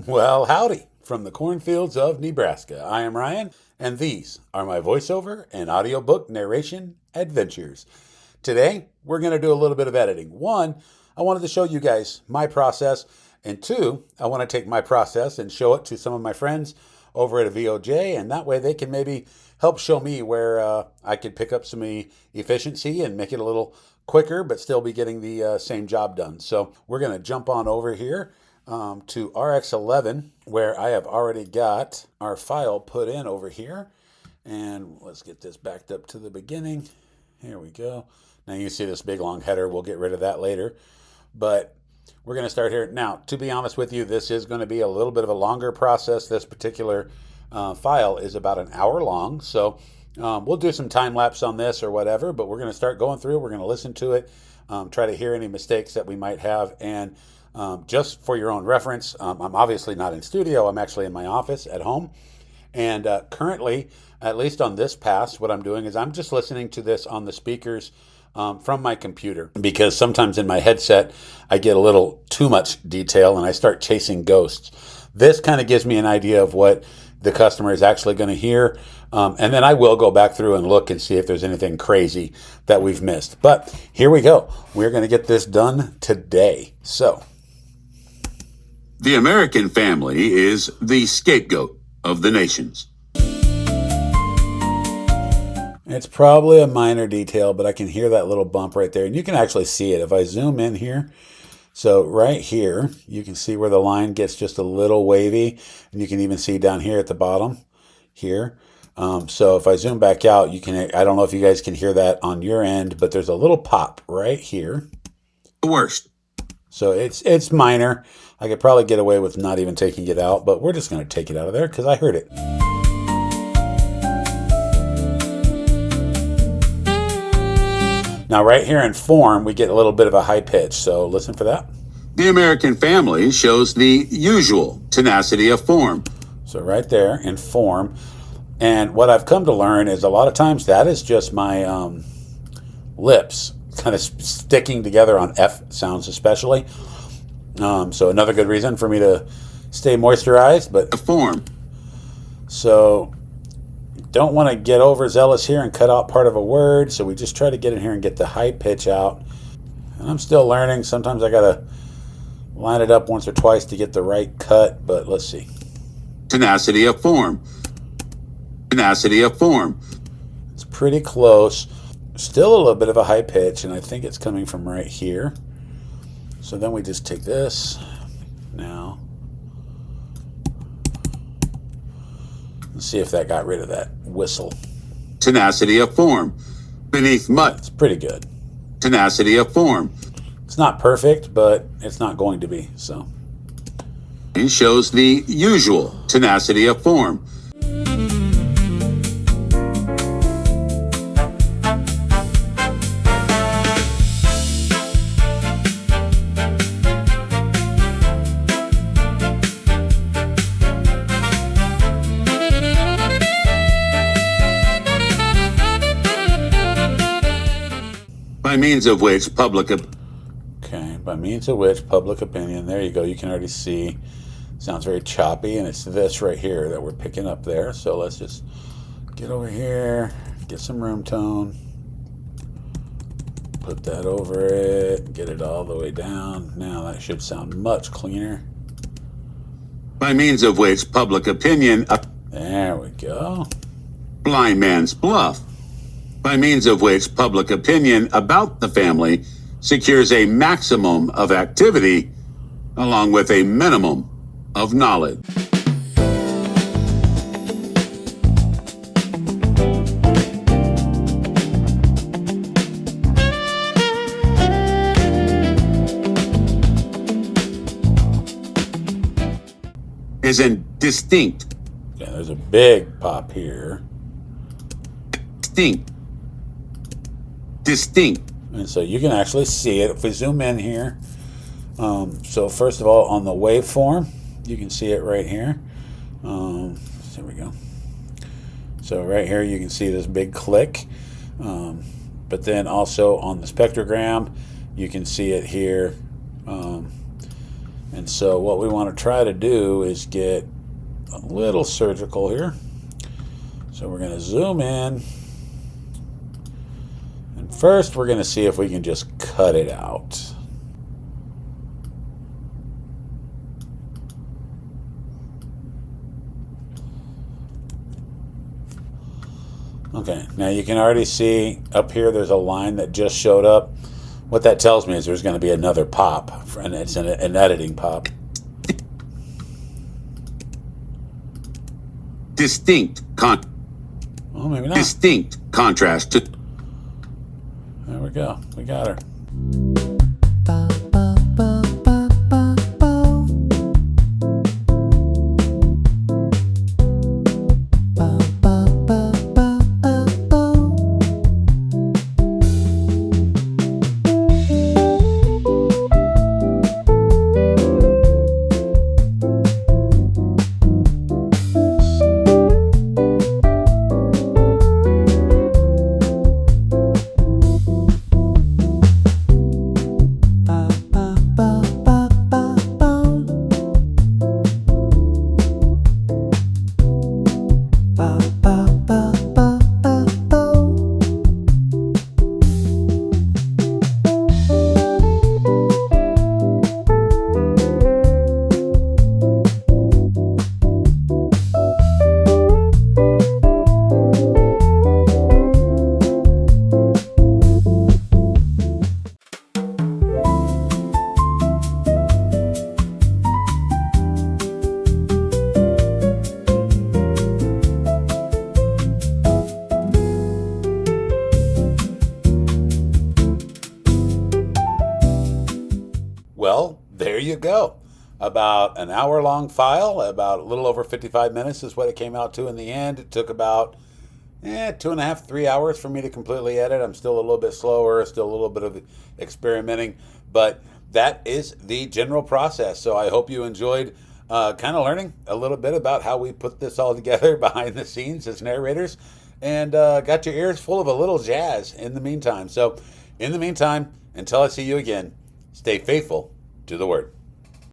Well, howdy from the cornfields of Nebraska. I am Ryan, and these are my voiceover and audiobook narration adventures. Today, we're going to do a little bit of editing. One, I wanted to show you guys my process, and two, I want to take my process and show it to some of my friends over at a VOJ, and that way they can maybe help show me where I could pick up some efficiency and make it a little quicker, but still be getting the same job done. So we're going to jump on over here to RX11, where I have already got our file put in over here. And let's get this backed up to the beginning. Here we go. Now you see this big long header. We'll get rid of that later. But we're going to start here. Now, to be honest with you, this is going to be a little bit of a longer process. This particular file is about an hour long. So we'll do some time lapse on this or whatever, but we're going to start going through. We're going to listen to it, try to hear any mistakes that we might have. And just for your own reference, I'm obviously not in studio. I'm actually in my office at home. And currently, at least on this pass, what I'm doing is I'm just listening to this on the speakers from my computer, because sometimes in my headset, I get a little too much detail and I start chasing ghosts. This kind of gives me an idea of what the customer is actually going to hear. And then I will go back through and look and see if there's anything crazy that we've missed. But here we go. We're going to get this done today. So, the American family is the scapegoat of the nations. It's probably a minor detail, but I can hear that little bump right there. And you can actually see it if I zoom in here. So right here, you can see where the line gets just a little wavy. And you can even see down here at the bottom here. So if I zoom back out, you can, I don't know if you guys can hear that on your end, but there's a little pop right here. The worst. So it's minor. I could probably get away with not even taking it out, but we're just going to take it out of there because I heard it. Now right here in form, we get a little bit of a high pitch, so listen for that. The American family shows the usual tenacity of form. So right there in form. And what I've come to learn is a lot of times that is just my lips kind of sticking together on F sounds especially. So another good reason for me to stay moisturized, but the form. So don't want to get overzealous here and cut out part of a word. So we just try to get in here and get the high pitch out. And I'm still learning. Sometimes I got to line it up once or twice to get the right cut, but let's see. Tenacity of form. Tenacity of form. It's pretty close. Still a little bit of a high pitch, and I think it's coming from right here. So then we just take this now. Let's see if that got rid of that whistle. Tenacity of form. Beneath mud. It's pretty good. Tenacity of form. It's not perfect, but it's not going to be, so. It shows the usual tenacity of form. By means of which public opinion, there you go, you can already see, sounds very choppy, and it's this right here that we're picking up there. So let's just get over here, get some room tone, put that over it, get it all the way down. Now that should sound much cleaner. By means of which public opinion, there we go. Blind man's bluff. By means of which public opinion about the family secures a maximum of activity along with a minimum of knowledge. Is in distinct. Yeah, there's a big pop here. Distinct. And so you can actually see it if we zoom in here. So first of all, on the waveform, you can see it right here. There we go. So right here you can see this big click. But then also on the spectrogram, you can see it here. And so what we want to try to do is get a little surgical here. So we're going to zoom in. And first we're going to see if we can just cut it out. Okay, now you can already see up here there's a line that just showed up. What that tells me is there's going to be another pop, and it's an editing pop. Distinct Oh, maybe not. distinct contrast to There we go. We got her. Well, there you go. About an hour-long file, about a little over 55 minutes is what it came out to in the end. It took about 2.5, 3 hours for me to completely edit. I'm still a little bit slower, still a little bit of experimenting, but that is the general process. So I hope you enjoyed kind of learning a little bit about how we put this all together behind the scenes as narrators, and got your ears full of a little jazz in the meantime. So in the meantime, until I see you again, stay faithful to the Word.